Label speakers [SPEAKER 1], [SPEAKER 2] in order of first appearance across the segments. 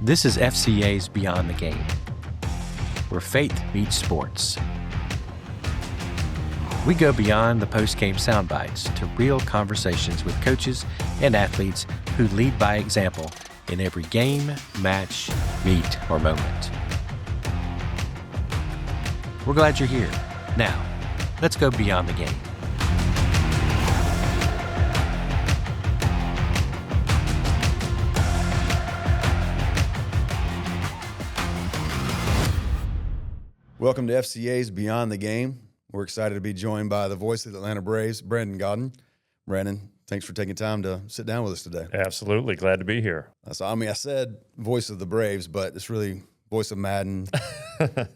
[SPEAKER 1] This is FCA's Beyond the Game, where faith meets sports. We go beyond the post-game sound bites to real conversations with coaches and athletes who lead by example in every game, match, meet, or moment. We're glad you're here. Now, let's go beyond the game.
[SPEAKER 2] Welcome to FCA's Beyond the Game. We're excited to be joined by the voice of the Atlanta Braves, Brandon Gaudin. Brandon, thanks for taking time to sit down with us today.
[SPEAKER 3] Absolutely. Glad to be here.
[SPEAKER 2] So, I said voice of the Braves, but it's really voice of Madden,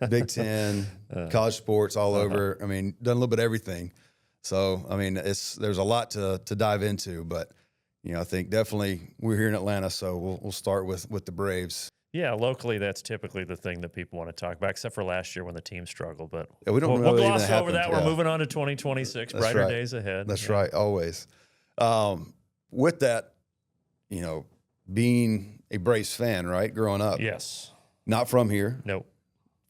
[SPEAKER 2] Big Ten, college sports all over. Done a little bit of everything. So, there's a lot to dive into, but, I think definitely we're here in Atlanta, so we'll start with the Braves.
[SPEAKER 3] Yeah, locally, that's typically the thing that people want to talk about, except for last year when the team struggled. But
[SPEAKER 2] yeah, we'll
[SPEAKER 3] gloss over that. We're moving on to 2026,
[SPEAKER 2] That's
[SPEAKER 3] brighter
[SPEAKER 2] right.
[SPEAKER 3] days ahead.
[SPEAKER 2] That's right, always. With that, being a Braves fan, right, growing up.
[SPEAKER 3] Yes.
[SPEAKER 2] Not from here.
[SPEAKER 3] Nope.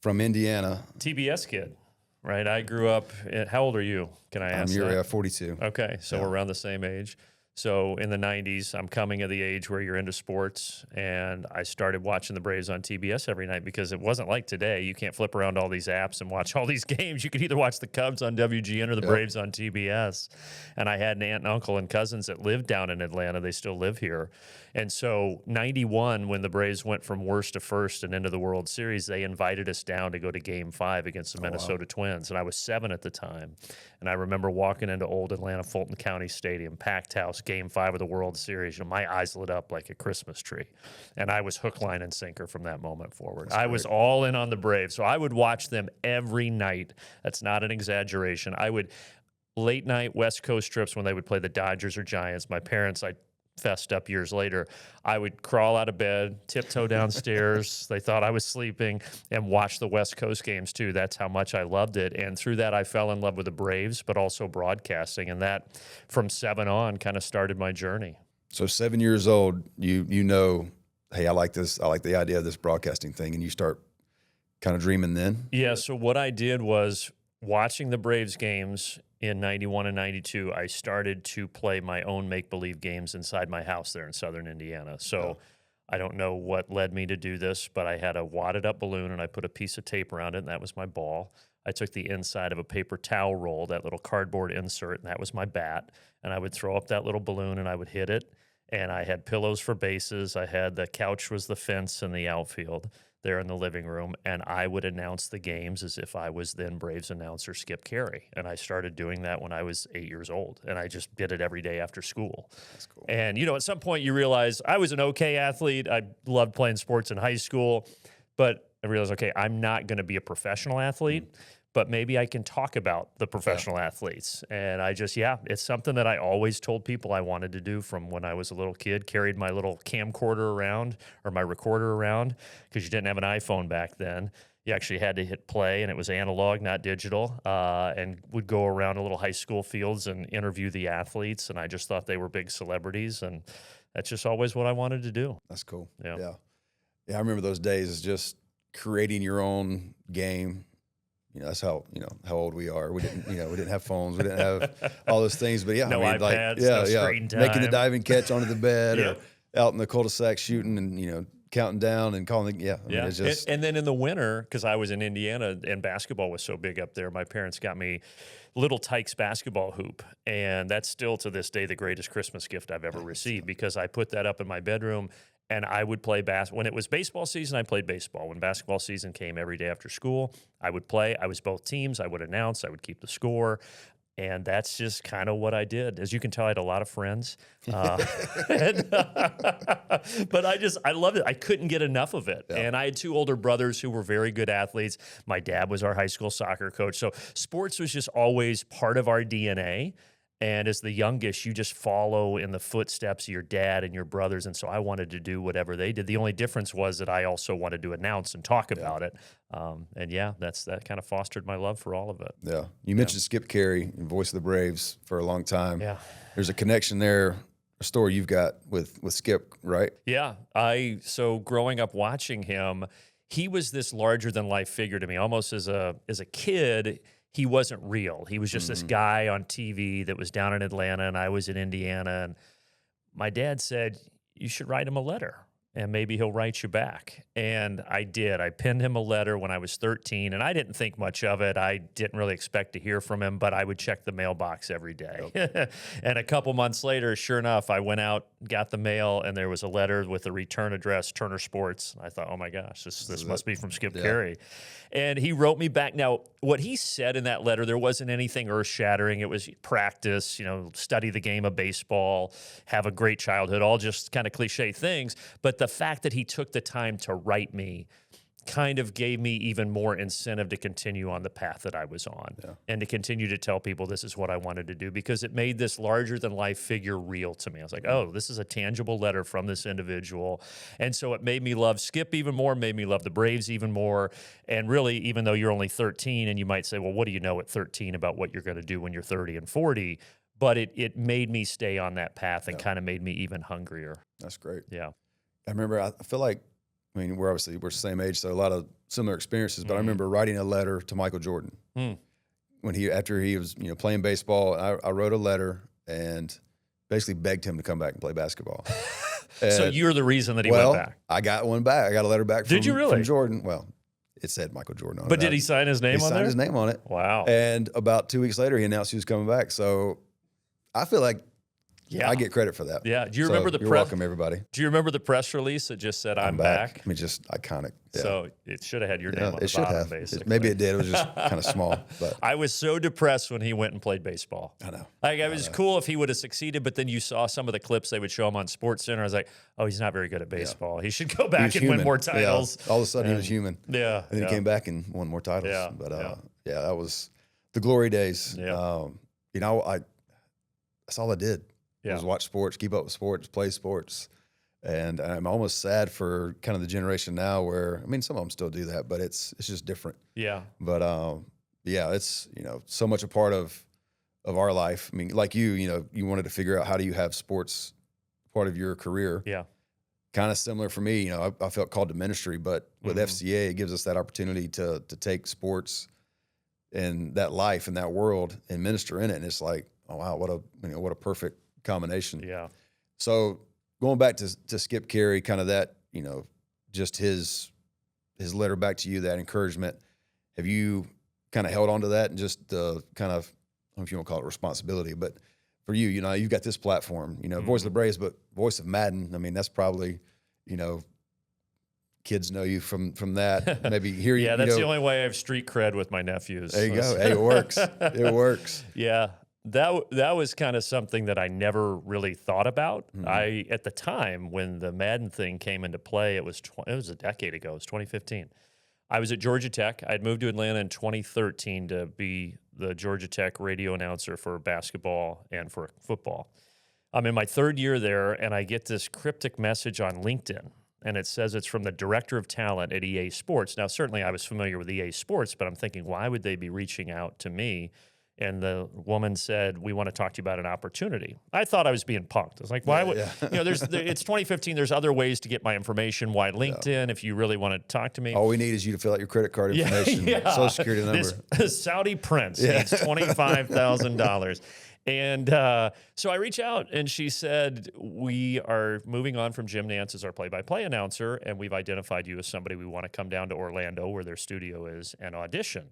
[SPEAKER 2] From Indiana.
[SPEAKER 3] TBS kid, right? I grew up how old are you? Can I ask
[SPEAKER 2] You're
[SPEAKER 3] that?
[SPEAKER 2] 42.
[SPEAKER 3] Okay, so
[SPEAKER 2] Yeah.
[SPEAKER 3] we're around the same age. So in the 90s, I'm coming of the age where you're into sports, and I started watching the Braves on TBS every night because it wasn't like today. You can't flip around all these apps and watch all these games. You could either watch the Cubs on WGN or the Braves on TBS. And I had an aunt and uncle and cousins that lived down in Atlanta. They still live here. And so 91, when the Braves went from worst to first and into the World Series, they invited us down to go to Game 5 against the Minnesota Twins. And I was 7 at the time. And I remember walking into old Atlanta Fulton County Stadium, packed house, Game 5 of the World Series. My eyes lit up like a Christmas tree. And I was hook, line, and sinker from that moment forward. I was all in on the Braves. So I would watch them every night. That's not an exaggeration. I would late night West Coast trips when they would play the Dodgers or Giants. My parents, I fessed up years later, I would crawl out of bed, tiptoe downstairs. They thought I was sleeping, and watch the West Coast games too. That's how much I loved it. And through that, I fell in love with the Braves, but also broadcasting. And that, from 7 on, kind of started my journey.
[SPEAKER 2] So 7 years old, hey, I like this. I like the idea of this broadcasting thing, and you start kind of dreaming then?
[SPEAKER 3] Yeah, so what I did was, watching the Braves games in 91 and 92, I started to play my own make-believe games inside my house there in southern Indiana. So I don't know what led me to do this, but I had a wadded-up balloon, and I put a piece of tape around it, and that was my ball. I took the inside of a paper towel roll, that little cardboard insert, and that was my bat. And I would throw up that little balloon, and I would hit it. And I had pillows for bases. I had the couch was the fence in the outfield there in the living room, and I would announce the games as if I was then Braves announcer Skip Carey. And I started doing that when I was 8 years old, and I just did it every day after school.
[SPEAKER 2] That's cool.
[SPEAKER 3] And, at some point you realize I was an okay athlete. I loved playing sports in high school, but I realized, okay, I'm not going to be a professional athlete. But maybe I can talk about the professional athletes. And it's something that I always told people I wanted to do from when I was a little kid, carried my little camcorder around or my recorder around because you didn't have an iPhone back then. You actually had to hit play, and it was analog, not digital, and would go around a little high school fields and interview the athletes. And I just thought they were big celebrities, and that's just always what I wanted to do.
[SPEAKER 2] That's cool.
[SPEAKER 3] Yeah.
[SPEAKER 2] Yeah, I remember those days as just creating your own game. That's how old we are. We didn't have phones. We didn't have all those things. But
[SPEAKER 3] no iPads, no screen time.
[SPEAKER 2] Making the diving catch onto the bed or out in the cul-de-sac shooting and counting down and calling. It's just
[SPEAKER 3] and then in the winter, because I was in Indiana and basketball was so big up there, my parents got me Little Tykes basketball hoop, and that's still to this day the greatest Christmas gift I've ever received because I put that up in my bedroom. And I would play when it was baseball season, I played baseball. When basketball season came every day after school, I would play. I was both teams. I would announce. I would keep the score. And that's just kind of what I did. As you can tell, I had a lot of friends. But I loved it. I couldn't get enough of it. Yeah. And I had 2 older brothers who were very good athletes. My dad was our high school soccer coach. So sports was just always part of our DNA. And as the youngest, you just follow in the footsteps of your dad and your brothers. And so I wanted to do whatever they did. The only difference was that I also wanted to announce and talk about it. That kind of fostered my love for all of it.
[SPEAKER 2] Yeah. You mentioned Skip Carey, voice of the Braves, for a long time.
[SPEAKER 3] Yeah.
[SPEAKER 2] There's a connection there story you've got with Skip, right?
[SPEAKER 3] Yeah. So growing up watching him, he was this larger than life figure to me. Almost as a kid, he wasn't real. He was just this guy on TV that was down in Atlanta, and I was in Indiana. And my dad said, you should write him a letter, and maybe he'll write you back. And I did. I penned him a letter when I was 13, and I didn't think much of it. I didn't really expect to hear from him, but I would check the mailbox every day. Yep. And a couple months later, sure enough, I went out, got the mail, and there was a letter with a return address, Turner Sports. I thought, oh my gosh, this must be from Skip Carey. And he wrote me back. Now, what he said in that letter, there wasn't anything earth-shattering. It was practice, study the game of baseball, have a great childhood, all just kind of cliche things. But the fact that he took the time to write me kind of gave me even more incentive to continue on the path that I was on and to continue to tell people this is what I wanted to do, because it made this larger than life figure real to me. I was like, oh, this is a tangible letter from this individual. And so it made me love Skip even more, made me love the Braves even more. And really, even though you're only 13 and you might say, well, what do you know at 13 about what you're going to do when you're 30 and 40? But it made me stay on that path and kind of made me even hungrier.
[SPEAKER 2] That's great.
[SPEAKER 3] Yeah.
[SPEAKER 2] I remember, I feel like, we're the same age, so a lot of similar experiences. But I remember writing a letter to Michael Jordan after he was playing baseball. I wrote a letter and basically begged him to come back and play basketball.
[SPEAKER 3] So you're the reason that he went back.
[SPEAKER 2] I got one back. I got a letter back.
[SPEAKER 3] Did you really?
[SPEAKER 2] From Jordan? Well, it said Michael Jordan on it.
[SPEAKER 3] But did he sign his name on there?
[SPEAKER 2] He signed his name on it.
[SPEAKER 3] Wow.
[SPEAKER 2] And about 2 weeks later, he announced he was coming back. So I feel like I get credit for that.
[SPEAKER 3] Yeah. Do you remember
[SPEAKER 2] you're welcome, everybody.
[SPEAKER 3] Do you remember the press release that just said, I'm back?
[SPEAKER 2] Just iconic. Yeah.
[SPEAKER 3] So it should have had your name on the bottom, basically.
[SPEAKER 2] Maybe it did. It was just kind of small. But
[SPEAKER 3] I was so depressed when he went and played baseball.
[SPEAKER 2] I know.
[SPEAKER 3] It was cool if he would have succeeded, but then you saw some of the clips they would show him on SportsCenter. I was like, oh, he's not very good at baseball. Yeah. He should go back and win more titles.
[SPEAKER 2] Yeah. All of a sudden, he was human.
[SPEAKER 3] Yeah.
[SPEAKER 2] And then he came back and won more titles.
[SPEAKER 3] Yeah.
[SPEAKER 2] But that was the glory days.
[SPEAKER 3] Yeah.
[SPEAKER 2] That's all I did.
[SPEAKER 3] Yeah.
[SPEAKER 2] Was watch sports, keep up with sports, play sports. And I'm almost sad for kind of the generation now where, some of them still do that, but it's just different.
[SPEAKER 3] Yeah.
[SPEAKER 2] But it's, so much a part of our life. Like you wanted to figure out how do you have sports part of your career.
[SPEAKER 3] Yeah.
[SPEAKER 2] Kind of similar for me, I felt called to ministry, but with FCA, it gives us that opportunity to take sports and that life and that world and minister in it. And it's like, oh wow, what a perfect combination.
[SPEAKER 3] Yeah.
[SPEAKER 2] So going back to Skip Carey, kind of that, just his letter back to you, that encouragement. Have you kind of held on to that and just the kind of, I don't know if you want to call it responsibility, but for you, you've got this platform, Voice of the Braves, but Voice of Madden. That's probably, kids know you from that. Maybe hear you.
[SPEAKER 3] Yeah, that's the only way I have street cred with my nephews.
[SPEAKER 2] There you go. Hey, it works. It works.
[SPEAKER 3] Yeah. That was kind of something that I never really thought about. At the time when the Madden thing came into play, it was a decade ago. It was 2015. I was at Georgia Tech. I had moved to Atlanta in 2013 to be the Georgia Tech radio announcer for basketball and for football. I'm in my third year there, and I get this cryptic message on LinkedIn, and it says it's from the director of talent at EA Sports. Now, certainly I was familiar with EA Sports, but I'm thinking, why would they be reaching out to me? And the woman said, we want to talk to you about an opportunity. I thought I was being punked. I was like, why would, it's 2015. There's other ways to get my information. Why LinkedIn if you really want to talk to me?
[SPEAKER 2] All we need is you to fill out your credit card information, Social Security number.
[SPEAKER 3] This Saudi prince needs $25,000. And so I reach out, and she said, we are moving on from Jim Nance as our play-by-play announcer, and we've identified you as somebody we want to come down to Orlando, where their studio is, and audition.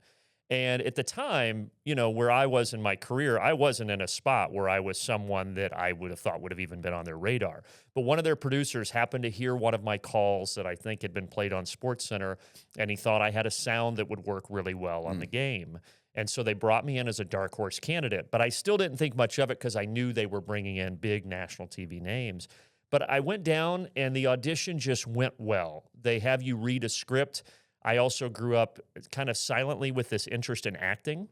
[SPEAKER 3] And at the time, where I was in my career, I wasn't in a spot where I was someone that I would have thought would have even been on their radar. But one of their producers happened to hear one of my calls that I think had been played on SportsCenter, and he thought I had a sound that would work really well on the game. And so they brought me in as a dark horse candidate. But I still didn't think much of it because I knew they were bringing in big national TV names. But I went down, and the audition just went well. They have you read a script. I also grew up kind of silently with this interest in acting.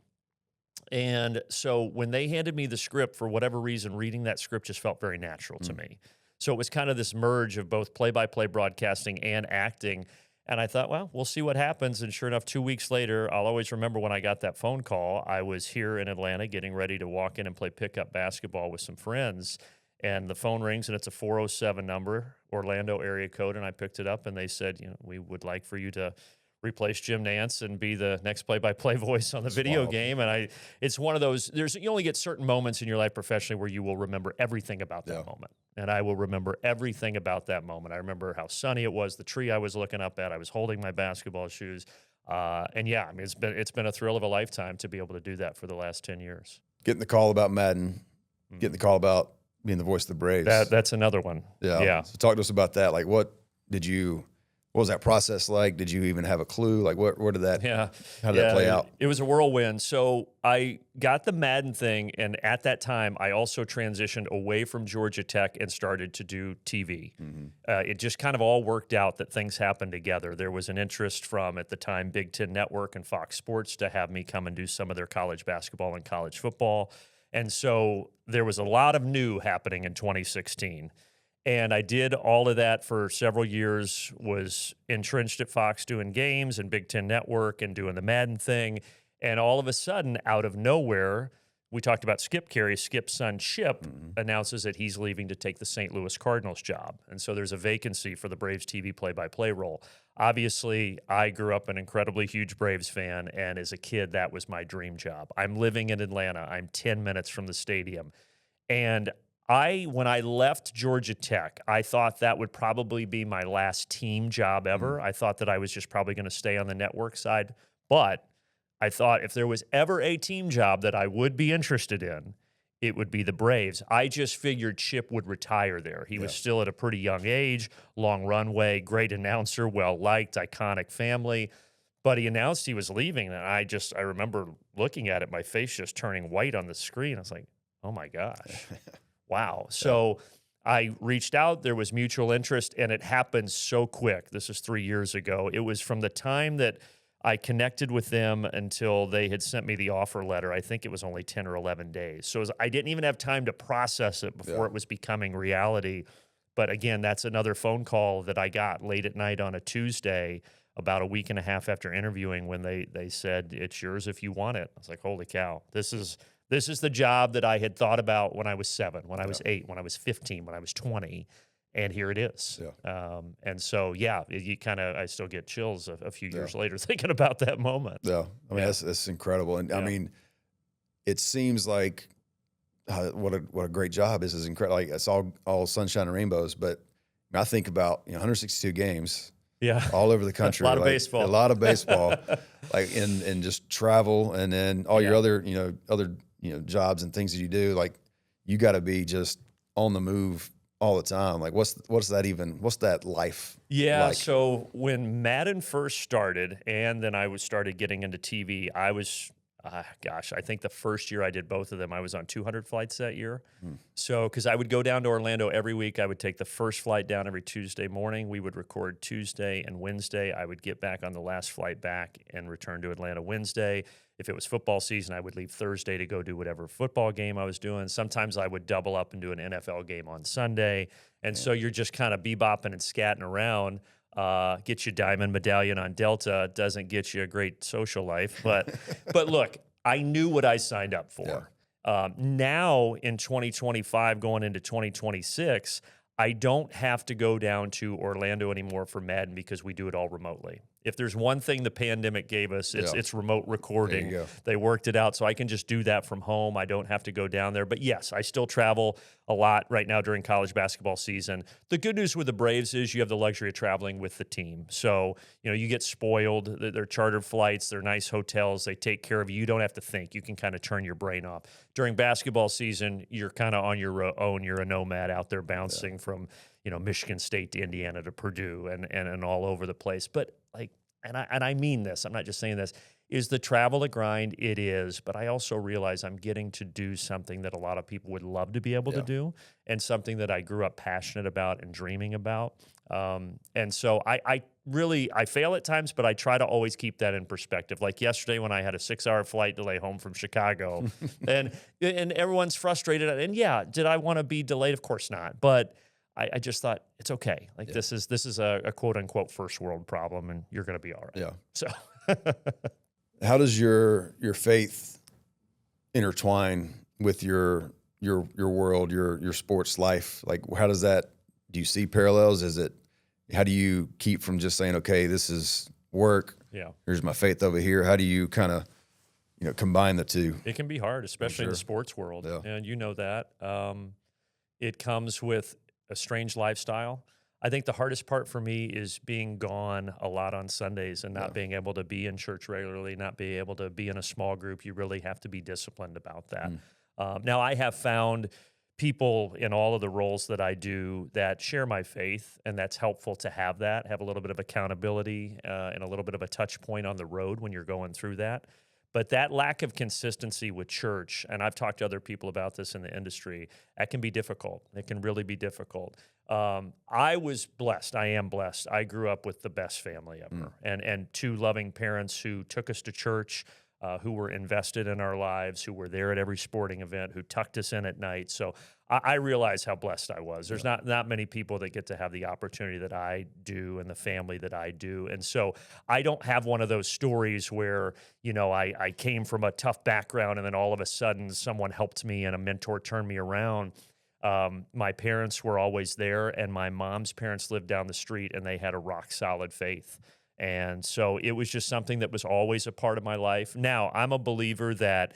[SPEAKER 3] And so when they handed me the script, for whatever reason, reading that script just felt very natural to me. So it was kind of this merge of both play-by-play broadcasting and acting. And I thought, well, we'll see what happens. And sure enough, 2 weeks later, I'll always remember when I got that phone call, I was here in Atlanta getting ready to walk in and play pickup basketball with some friends. and the phone rings, and it's a 407 number, Orlando area code, and I picked it up, and they said, we would like for you to replace Jim Nance and be the next play-by-play voice on the video game. And it's one of those, you only get certain moments in your life professionally where you will remember everything about that moment. And I will remember everything about that moment. I remember how sunny it was, the tree I was looking up at, I was holding my basketball shoes. And yeah, I mean, it's been a thrill of a lifetime to be able to do that for the last 10 years.
[SPEAKER 2] Getting the call about Madden, getting the call about being the voice of the Braves.
[SPEAKER 3] That's another one. Yeah.
[SPEAKER 2] So talk to us about that. Like, what was that process like? Did you even have a clue? Like, where did that? How did that play out?
[SPEAKER 3] It was a whirlwind. So I got the Madden thing, and at that time, I also transitioned away from Georgia Tech and started to do TV. It just kind of all worked out that things happened together. There was an interest from, at the time, Big Ten Network and Fox Sports to have me come and do some of their college basketball and college football. And so there was a lot of new happening in 2016. And I did all of that for several years, was entrenched at Fox doing games and Big Ten Network and doing the Madden thing. And all of a sudden, out of nowhere, we talked about Skip Carey. Skip's son, Chip, announces that he's leaving to take the St. Louis Cardinals job. And so there's a vacancy for the Braves TV play-by-play role. Obviously, I grew up an incredibly huge Braves fan, and as a kid, that was my dream job. I'm living in Atlanta. I'm 10 minutes from the stadium. And when I left Georgia Tech, I thought that would probably be my last team job ever. I thought that I was just probably going to stay on the network side. But I thought if there was ever a team job that I would be interested in, it would be the Braves. I just figured Chip would retire there. He was still at a pretty young age, long runway, great announcer, well-liked, iconic family. But he announced he was leaving, and I remember looking at it, my face just turning white on the screen. I was like, oh, my gosh. Wow. So I reached out. There was mutual interest, and it happened so quick. This was 3 years ago. It was from the time that I connected with them until they had sent me the offer letter. I think it was only 10 or 11 days. So I didn't even have time to process it before it was becoming reality. But again, that's another phone call that I got late at night on a Tuesday, about a week and a half after interviewing, when they said, it's yours if you want it. I was like, holy cow, this is the job that I had thought about when I was 7, when I was 8, when I was 15, when I was 20, and here it is. And so, I still get chills a few years later thinking about that moment.
[SPEAKER 2] Yeah, I mean, that's incredible. And I mean, it seems like what a great job. This is incredible. Like, it's all sunshine and rainbows. But I think about 162 games. All over the country.
[SPEAKER 3] A lot of baseball.
[SPEAKER 2] A lot of baseball. Like, and just travel, and then all your other jobs and things that you do. Like, you got to be just on the move all the time. Like, what's that life like?
[SPEAKER 3] So when Madden first started, and then I started getting into TV, I was, I think the first year I did both of them, I was on 200 flights that year. So, because I would go down to Orlando every week. I would take the first flight down every Tuesday morning. We would record Tuesday and Wednesday. I would get back on the last flight back and return to Atlanta Wednesday. If it was football season, I would leave Thursday to go do whatever football game I was doing. Sometimes I would double up and do an NFL game on Sunday. And so you're just kind of bebopping and scatting around. Get your diamond medallion on Delta. Doesn't get you a great social life. But look, I knew what I signed up for. Now in 2025, going into 2026, I don't have to go down to Orlando anymore for Madden because we do it all remotely. If there's one thing the pandemic gave us, it's remote recording.
[SPEAKER 2] There you go.
[SPEAKER 3] They worked it out, so I can just do that from home. I don't have to go down there. But yes, I still travel a lot right now during college basketball season. The good news with the Braves is you have the luxury of traveling with the team. So, you get spoiled. They're chartered flights. They're nice hotels. They take care of you. You don't have to think. You can kind of turn your brain off. During basketball season, you're kind of on your own. You're a nomad out there bouncing from, Michigan State to Indiana to Purdue and all over the place. But and I mean this, I'm not just saying this, is the travel a grind? It is, but I also realize I'm getting to do something that a lot of people would love to be able to do, and something that I grew up passionate about and dreaming about. And so I fail at times, but I try to always keep that in perspective. Like yesterday when I had a 6-hour flight delay home from Chicago, and everyone's frustrated. And did I want to be delayed? Of course not. But I just thought it's okay. Like this is a quote unquote first world problem, and you're going to be all right. So,
[SPEAKER 2] how does your faith intertwine with your your world, your sports life? Like, how does that? Do you see parallels? How do you keep from just saying, okay, this is work.
[SPEAKER 3] Yeah.
[SPEAKER 2] Here's my faith over here. How do you kind of, combine the two?
[SPEAKER 3] It can be hard, especially in the sports world.
[SPEAKER 2] Yeah.
[SPEAKER 3] And you know that. It comes with a strange lifestyle. I think the hardest part for me is being gone a lot on Sundays and not being able to be in church regularly, not being able to be in a small group. You really have to be disciplined about that. Now, I have found people in all of the roles that I do that share my faith, and that's helpful to have a little bit of accountability and a little bit of a touch point on the road when you're going through that. But that lack of consistency with church, and I've talked to other people about this in the industry, that can be difficult. It can really be difficult. I was blessed. I am blessed. I grew up with the best family ever, and two loving parents who took us to church, who were invested in our lives, who were there at every sporting event, who tucked us in at night. So I realize how blessed I was. There's not many people that get to have the opportunity that I do and the family that I do. And so I don't have one of those stories where, I came from a tough background and then all of a sudden someone helped me and a mentor turned me around. My parents were always there, and my mom's parents lived down the street, and they had a rock solid faith. And so it was just something that was always a part of my life. Now, I'm a believer that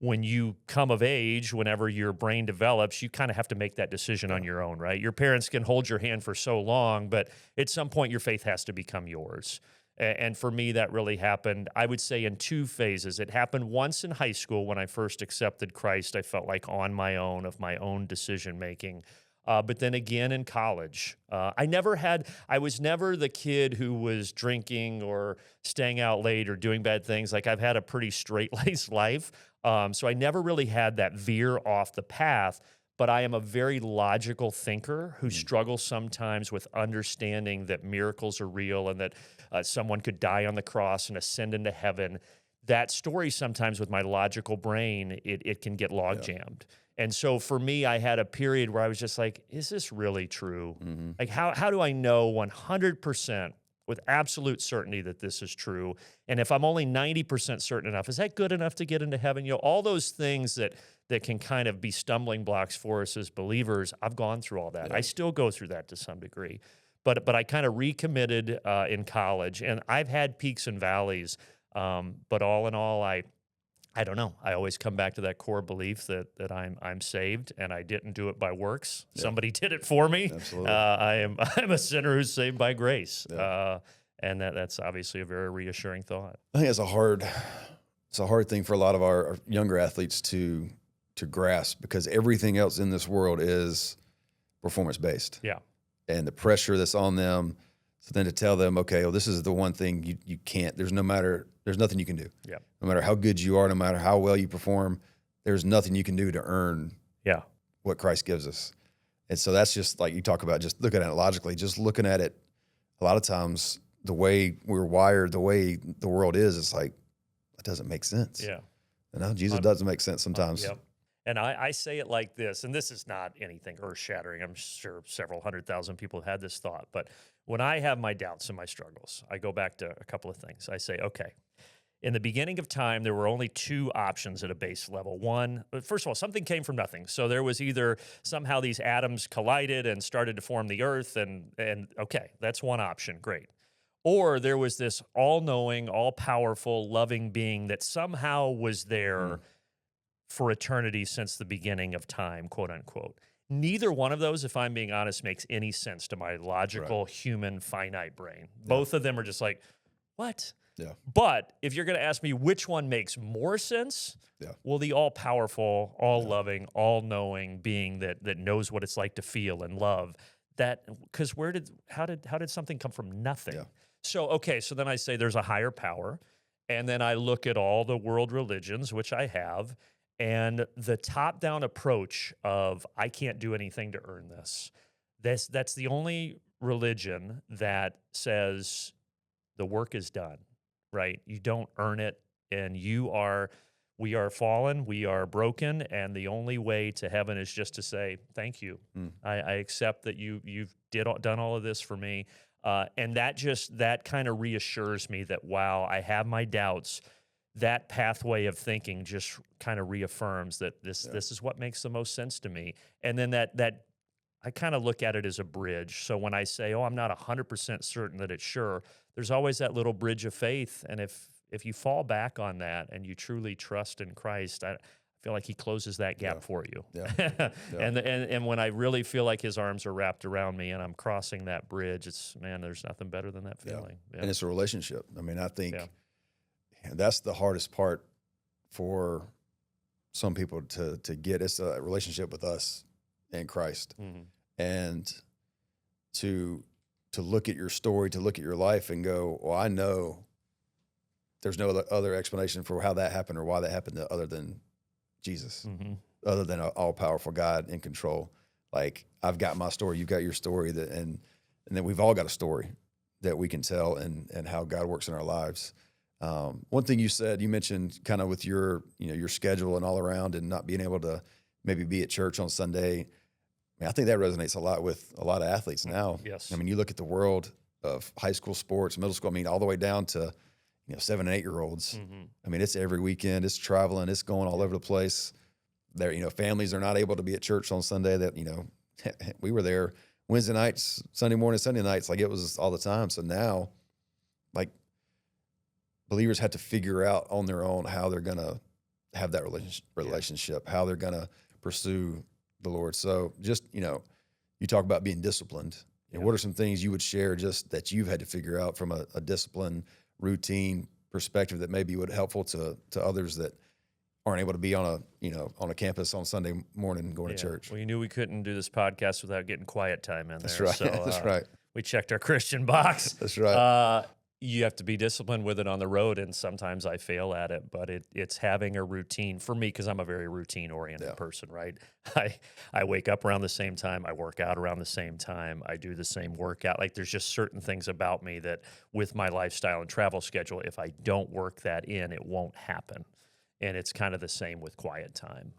[SPEAKER 3] when you come of age, whenever your brain develops, you kind of have to make that decision on your own, right? Your parents can hold your hand for so long, but at some point your faith has to become yours. And for me, that really happened, I would say, in two phases. It happened once in high school when I first accepted Christ. I felt like on my own, of my own decision-making. But then again in college, I was never the kid who was drinking or staying out late or doing bad things. Like, I've had a pretty straight-laced life. So I never really had that veer off the path, but I am a very logical thinker who struggles sometimes with understanding that miracles are real and that someone could die on the cross and ascend into heaven. That story sometimes with my logical brain, it can get log jammed. And so for me, I had a period where I was just like, is this really true? Like, how do I know 100% with absolute certainty that this is true? And if I'm only 90% certain enough, is that good enough to get into heaven? All those things that can kind of be stumbling blocks for us as believers, I've gone through all that. I still go through that to some degree. But I kind of recommitted in college, and I've had peaks and valleys. But all in all, I don't know. I always come back to that core belief that I'm saved, and I didn't do it by works. Somebody did it for me.
[SPEAKER 2] Absolutely.
[SPEAKER 3] I'm a sinner who's saved by grace. And that's obviously a very reassuring thought.
[SPEAKER 2] I think it's a hard thing for a lot of our younger athletes to grasp, because everything else in this world is performance based.
[SPEAKER 3] Yeah.
[SPEAKER 2] And the pressure that's on them. So then to tell them, okay, well, this is the one thing you can't, there's nothing you can do.
[SPEAKER 3] Yeah.
[SPEAKER 2] No matter how good you are, no matter how well you perform, there's nothing you can do to earn what Christ gives us. And so that's just like you talk about, just looking at it logically, just looking at it. A lot of times the way we're wired, the way the world is, it's like, it doesn't make sense.
[SPEAKER 3] Yeah.
[SPEAKER 2] Jesus doesn't make sense sometimes.
[SPEAKER 3] Yep. And I say it like this, and this is not anything earth-shattering. I'm sure several 100,000 people have had this thought. But when I have my doubts and my struggles, I go back to a couple of things. I say, okay, in the beginning of time, there were only two options at a base level. One, first of all, something came from nothing. So there was either somehow these atoms collided and started to form the earth, and okay, that's one option, great. Or there was this all-knowing, all-powerful, loving being that somehow was there for eternity since the beginning of time, quote unquote. Neither one of those, if I'm being honest, makes any sense to my logical, human, finite brain. Both of them are just like, what?
[SPEAKER 2] Yeah.
[SPEAKER 3] But if you're going to ask me which one makes more sense, well, the all-powerful, all-loving, all-knowing being that knows what it's like to feel and love, that, because how did something come from nothing? Yeah. So then I say there's a higher power, and then I look at all the world religions, which I have, and the top-down approach of I can't do anything to earn this. That's the only religion that says the work is done, right? You don't earn it, and we are fallen, we are broken, and the only way to heaven is just to say thank you. I accept that you've done all of this for me, and that kind of reassures me that while I have my doubts, that pathway of thinking just kind of reaffirms that this is what makes the most sense to me. And then that I kind of look at it as a bridge. So when I say, oh, I'm not 100% certain that it's sure, there's always that little bridge of faith. And if you fall back on that and you truly trust in Christ, I feel like he closes that gap for you.
[SPEAKER 2] Yeah.
[SPEAKER 3] And when I really feel like his arms are wrapped around me and I'm crossing that bridge, there's nothing better than that feeling. Yeah.
[SPEAKER 2] And it's a relationship. I mean, I think that's the hardest part for some people to get. It's a relationship with us and Christ.
[SPEAKER 3] Mm-hmm.
[SPEAKER 2] And to look at your story, to look at your life and go, well, I know there's no other explanation for how that happened or why that happened other than Jesus, other than an all-powerful God in control. Like, I've got my story, you've got your story, and then we've all got a story that we can tell and how God works in our lives. One thing you said, you mentioned kind of with your schedule and all around and not being able to maybe be at church on Sunday. I mean, I think that resonates a lot with a lot of athletes now.
[SPEAKER 3] Yes.
[SPEAKER 2] I mean, you look at the world of high school sports, middle school, I mean, all the way down to 7 and 8 year olds. I mean, it's every weekend, it's traveling, it's going all over the place. There, families are not able to be at church on Sunday. That we were there Wednesday nights, Sunday morning, Sunday nights, like it was all the time. So now, like, believers have to figure out on their own how they're gonna have that relationship, how they're gonna pursue the Lord. So just you talk about being disciplined. What are some things you would share just that you've had to figure out from a discipline, routine perspective that maybe would be helpful to others that aren't able to be on a campus on Sunday morning going to church?
[SPEAKER 3] Well, you knew we couldn't do this podcast without getting quiet time in there.
[SPEAKER 2] That's right.
[SPEAKER 3] So,
[SPEAKER 2] That's right.
[SPEAKER 3] We checked our Christian box.
[SPEAKER 2] That's right.
[SPEAKER 3] You have to be disciplined with it on the road, and sometimes I fail at it, but it's having a routine for me, because I'm a very routine-oriented person, right? I wake up around the same time. I work out around the same time. I do the same workout. Like, there's just certain things about me that with my lifestyle and travel schedule, if I don't work that in, it won't happen. And it's kind of the same with quiet time.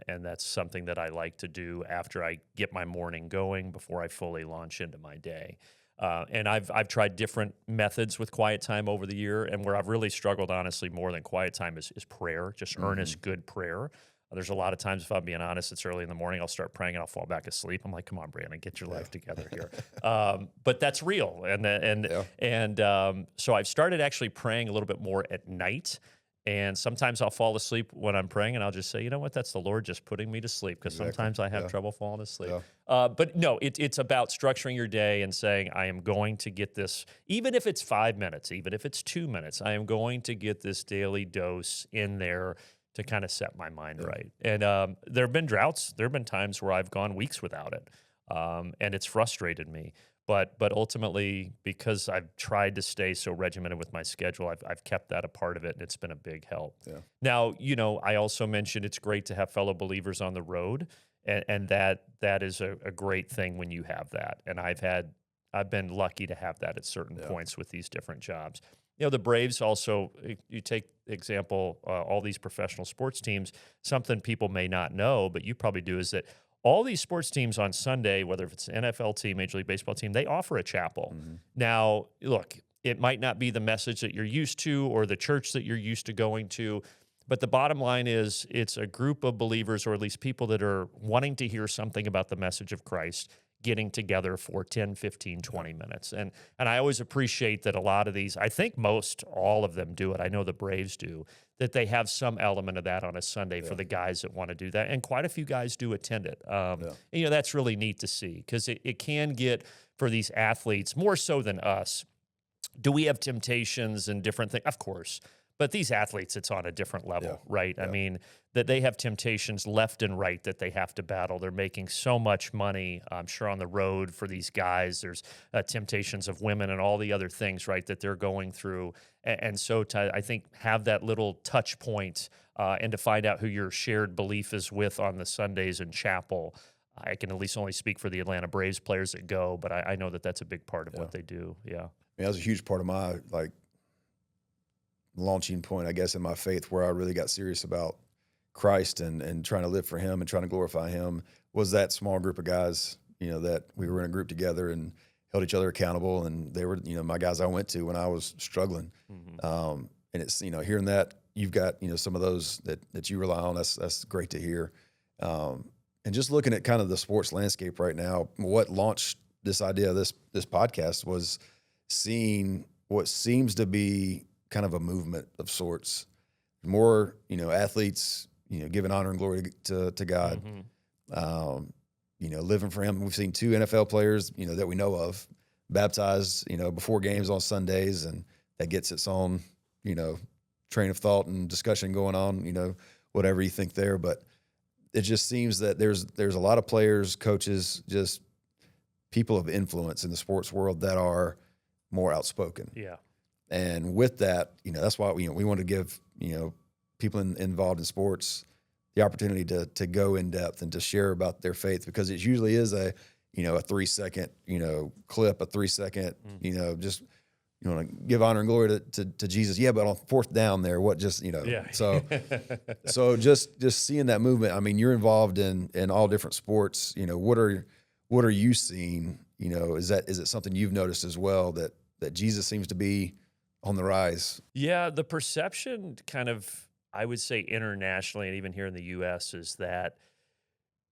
[SPEAKER 3] And that's something that I like to do after I get my morning going before I fully launch into my day. And I've tried different methods with quiet time over the year, and where I've really struggled, honestly, more than quiet time is prayer, just earnest, good prayer. There's a lot of times, if I'm being honest, it's early in the morning, I'll start praying and I'll fall back asleep. I'm like, come on, Brandon, get your life together here. But that's real. So I've started actually praying a little bit more at night. And sometimes I'll fall asleep when I'm praying, and I'll just say, you know what, that's the Lord just putting me to sleep, because sometimes I have trouble falling asleep. But no, it's about structuring your day and saying, I am going to get this, even if it's 5 minutes, even if it's 2 minutes, I am going to get this daily dose in there to kind of set my mind right. And there have been droughts. There have been times where I've gone weeks without it, and it's frustrated me. But ultimately, because I've tried to stay so regimented with my schedule, I've kept that a part of it, and it's been a big help.
[SPEAKER 2] Yeah.
[SPEAKER 3] Now, I also mentioned it's great to have fellow believers on the road, and that is a great thing when you have that. And I've been lucky to have that at certain points with these different jobs. The Braves also, you take example, all these professional sports teams, something people may not know, but you probably do, is that all these sports teams on Sunday, whether it's an NFL team, Major League Baseball team, they offer a chapel. Now, look, it might not be the message that you're used to or the church that you're used to going to, but the bottom line is it's a group of believers, or at least people that are wanting to hear something about the message of Christ, getting together for 10, 15, 20 minutes. And I always appreciate that a lot of these, I think all of them do it. I know the Braves do, that they have some element of that on a Sunday for the guys that want to do that. And quite a few guys do attend it. And, that's really neat to see, because it can get, for these athletes, more so than us, do we have temptations and different things? Of course. But these athletes, it's on a different level, right? I mean, that they have temptations left and right that they have to battle. They're making so much money, I'm sure, on the road for these guys. There's temptations of women and all the other things, right, that they're going through. And so I think, have that little touch point and to find out who your shared belief is with on the Sundays in chapel. I can at least only speak for the Atlanta Braves players that go, but I know that that's a big part of what they do. Yeah.
[SPEAKER 2] I mean, that was a huge part of my, launching point, I guess, in my faith, where I really got serious about Christ and trying to live for him and trying to glorify him, was that small group of guys, that we were in a group together and held each other accountable. And they were, my guys I went to when I was struggling. And it's, hearing that you've got, some of those that you rely on. That's great to hear. And just looking at kind of the sports landscape right now, what launched this idea of this podcast was seeing what seems to be kind of a movement of sorts. More, athletes, giving honor and glory to God, living for Him. We've seen 2 NFL players, that we know of, baptized, before games on Sundays, and that gets its own, train of thought and discussion going on, whatever you think there. But it just seems that there's a lot of players, coaches, just people of influence in the sports world that are more outspoken.
[SPEAKER 3] Yeah.
[SPEAKER 2] And with that, that's why we want to give, people involved in sports the opportunity to go in depth and to share about their faith, because it usually is a 3-second, clip, a 3-second, just, you want to give honor and glory to Jesus. Yeah, but on 4th down there, what just,
[SPEAKER 3] Yeah.
[SPEAKER 2] so just seeing that movement. I mean, you're involved in all different sports. What are you seeing? Is it something you've noticed as well, that Jesus seems to be on the rise?
[SPEAKER 3] Yeah, the perception kind of, I would say internationally and even here in the U.S. is that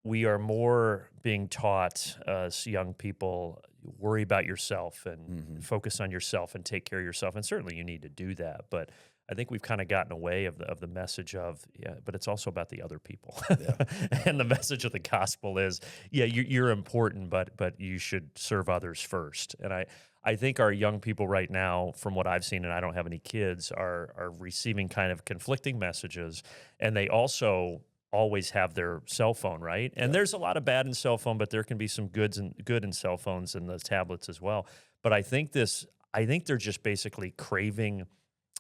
[SPEAKER 3] we are more being taught as young people, worry about yourself and focus on yourself and take care of yourself. And certainly you need to do that. But I think we've kind of gotten away of the message of, but it's also about the other people. Yeah. And the message of the gospel is, you're important, but you should serve others first. And I think our young people right now, from what I've seen, and I don't have any kids, are receiving kind of conflicting messages. And they also always have their cell phone, right? And there's a lot of bad in cell phone, but there can be some good in cell phones and the tablets as well. But I think they're just basically craving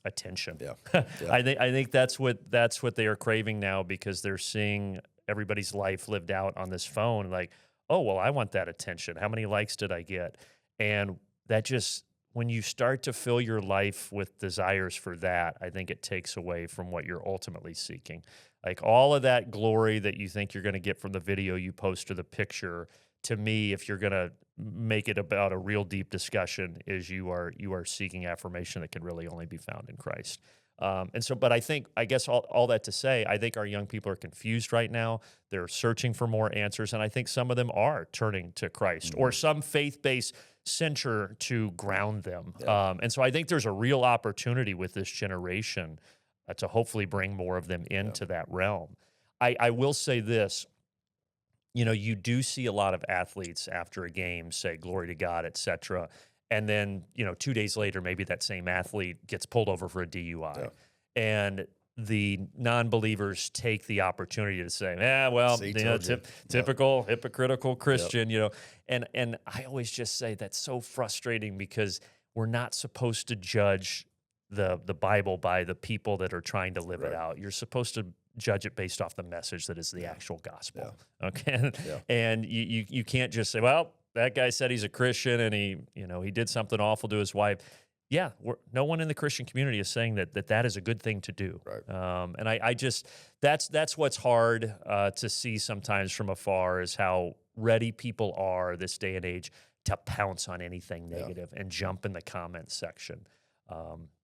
[SPEAKER 3] attention. Yeah. I think that's what they are craving now, because they're seeing everybody's life lived out on this phone. Like, oh, well, I want that attention. How many likes did I get? And that just, when you start to fill your life with desires for that, I think it takes away from what you're ultimately seeking. Like all of that glory that you think you're going to get from the video you post or the picture, to me, if you're going to make it about a real deep discussion, is you are seeking affirmation that can really only be found in Christ. But I guess all that to say, I think our young people are confused right now. They're searching for more answers, and I think some of them are turning to Christ or some faith-based center to ground them. Yeah. And so I think there's a real opportunity with this generation to hopefully bring more of them into that realm. I will say this, you do see a lot of athletes after a game say, glory to God, et cetera. And then, 2 days later, maybe that same athlete gets pulled over for a DUI. Yeah. And the non-believers take the opportunity to say, typical hypocritical Christian, and I always just say that's so frustrating, because we're not supposed to judge the Bible by the people that are trying to live it out. You're supposed to judge it based off the message that is the actual gospel. Yeah. Okay. Yeah. And you can't just say, well, that guy said he's a Christian and he did something awful to his wife. Yeah, no one in the Christian community is saying that is a good thing to do. Right. And I just, that's what's hard to see sometimes from afar, is how ready people are this day and age to pounce on anything negative and jump in the comment section.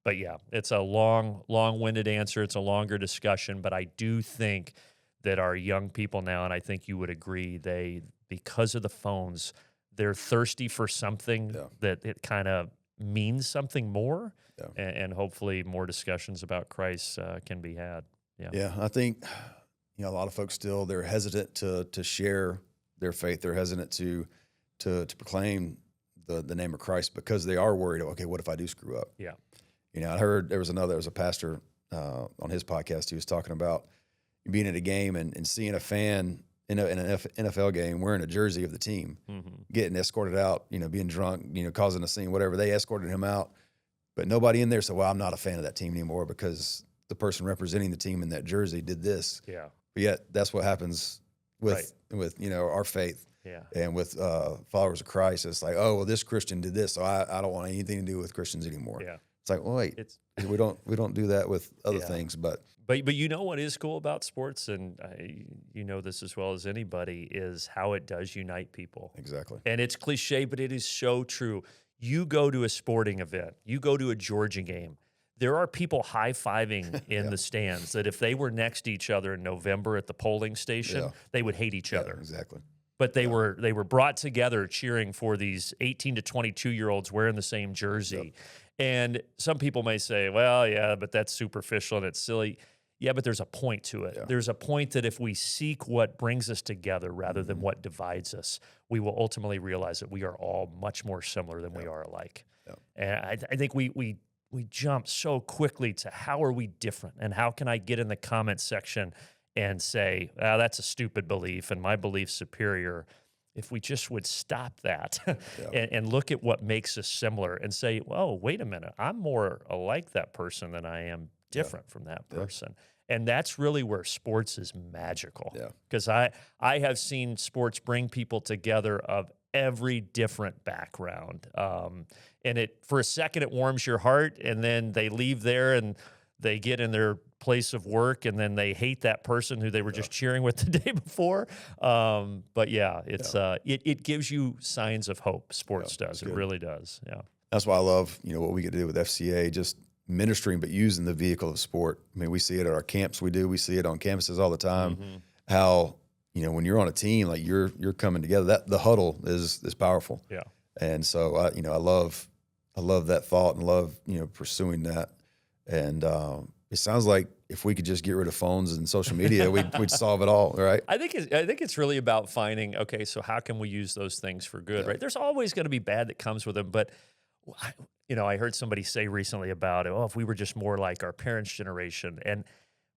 [SPEAKER 3] But yeah, it's a long-winded answer. It's a longer discussion, but I do think that our young people now, and I think you would agree, because of the phones, they're thirsty for something that it kind of means something more, and hopefully more discussions about Christ can be had.
[SPEAKER 2] Yeah, I think a lot of folks still, they're hesitant to share their faith. They're hesitant to proclaim the name of Christ, because they are worried, okay, what if I do screw up? Yeah. I heard there was a pastor on his podcast. He was talking about being at a game and seeing a fan in an NFL game wearing a jersey of the team, getting escorted out, being drunk, causing a scene, whatever. They escorted him out, but nobody in there said, well, I'm not a fan of that team anymore because the person representing the team in that jersey did this. Yeah. But yet that's what happens with our faith. Yeah. And with followers of Christ. It's like, oh, well, this Christian did this, so I don't want anything to do with Christians anymore. Yeah. It's like, well, wait, we don't do that with other things, but
[SPEAKER 3] what is cool about sports, and this as well as anybody, is how it does unite people.
[SPEAKER 2] Exactly.
[SPEAKER 3] And it's cliche, but it is so true. You go to a sporting event, you go to a Georgia game, there are people high-fiving in the stands that if they were next to each other in November at the polling station, they would hate each other.
[SPEAKER 2] Exactly.
[SPEAKER 3] But they were brought together cheering for these 18 to 22-year-olds wearing the same jersey. And some people may say, well, yeah, but that's superficial and it's silly. Yeah, but there's a point to it. There's a point that if we seek what brings us together rather than what divides us, we will ultimately realize that we are all much more similar than we are alike. And I think we jump so quickly to how are we different and how can I get in the comment section and say, that's a stupid belief and my belief's superior. If we just would stop that and look at what makes us similar and say, well, wait a minute, I'm more alike that person than I am different from that person. And that's really where sports is magical. Because I have seen sports bring people together of every different background. And it for a second, it warms your heart, and then they leave there and they get in their place of work, and then they hate that person who they were just cheering with the day before. But yeah, it's it gives you signs of hope. Sports does. It really does. Yeah.
[SPEAKER 2] That's why I love, what we get to do with FCA, just ministering, but using the vehicle of sport. I mean, we see it at our camps. We see it on campuses all the time. How, when you're on a team, like you're coming together, that the huddle is powerful. Yeah. And so I love that thought and love, pursuing that. And it sounds like if we could just get rid of phones and social media, we'd solve it all, right?
[SPEAKER 3] I think it's really about finding, okay, so how can we use those things for good, right? There's always going to be bad that comes with them, but I heard somebody say recently about it, if we were just more like our parents' generation. And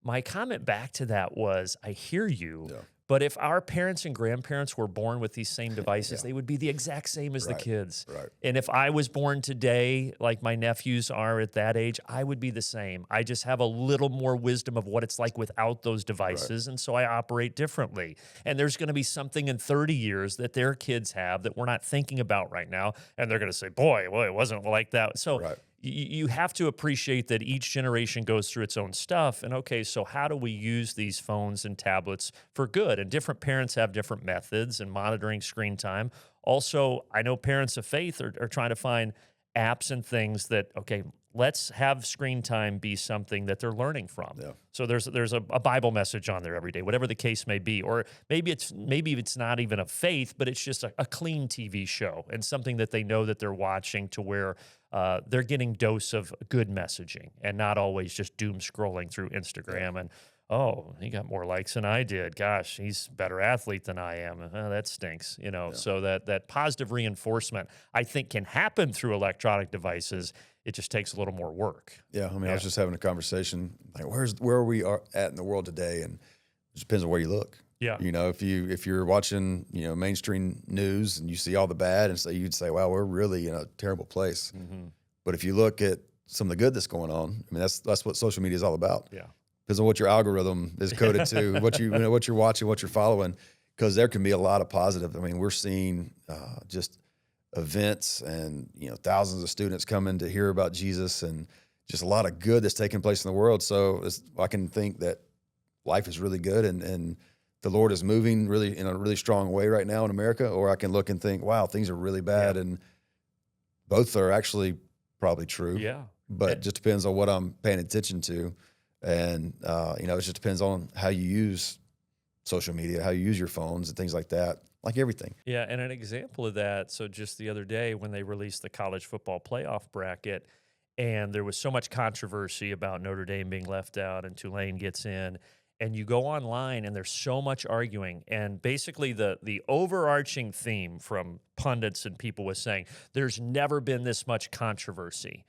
[SPEAKER 3] my comment back to that was, I hear you, but if our parents and grandparents were born with these same devices, they would be the exact same as the kids. Right. And if I was born today, like my nephews are at that age, I would be the same. I just have a little more wisdom of what it's like without those devices, and so I operate differently. And there's going to be something in 30 years that their kids have that we're not thinking about right now, and they're going to say, boy, well, it wasn't like that. So you have to appreciate that each generation goes through its own stuff. And okay, so how do we use these phones and tablets for good? And different parents have different methods in monitoring screen time. Also, I know parents of faith are trying to find apps and things that, okay, let's have screen time be something that they're learning from. Yeah. So there's a Bible message on there every day, whatever the case may be. Or maybe it's not even a faith, but it's just a clean TV show and something that they know that they're watching to where they're getting dose of good messaging and not always just doom scrolling through Instagram and, oh, he got more likes than I did. Gosh, he's a better athlete than I am. That stinks, So that positive reinforcement, I think, can happen through electronic devices. It just takes a little more work.
[SPEAKER 2] Yeah, I was just having a conversation, like where we are at in the world today, and it just depends on where you look. Yeah, if you're watching mainstream news and you see all the bad, and so you'd say, wow, we're really in a terrible place. But if you look at some of the good that's going on, that's what social media is all about. Yeah, depends on what your algorithm is coded to, what you're watching, what you're following, because there can be a lot of positive. We're seeing just events and thousands of students coming to hear about Jesus, and just a lot of good that's taking place in the world. So I can think that life is really good, and the Lord is moving really in a really strong way right now in America. Or I can look and think, wow, things are really bad, and both are actually probably true. Yeah, but it just depends on what I'm paying attention to, and it just depends on how you use social media, how you use your phones and things like that. Like everything.
[SPEAKER 3] Yeah, and an example of that, so just the other day when they released the college football playoff bracket, and there was so much controversy about Notre Dame being left out and Tulane gets in, and you go online and there's so much arguing, and basically the overarching theme from pundits and people was saying, there's never been this much controversy.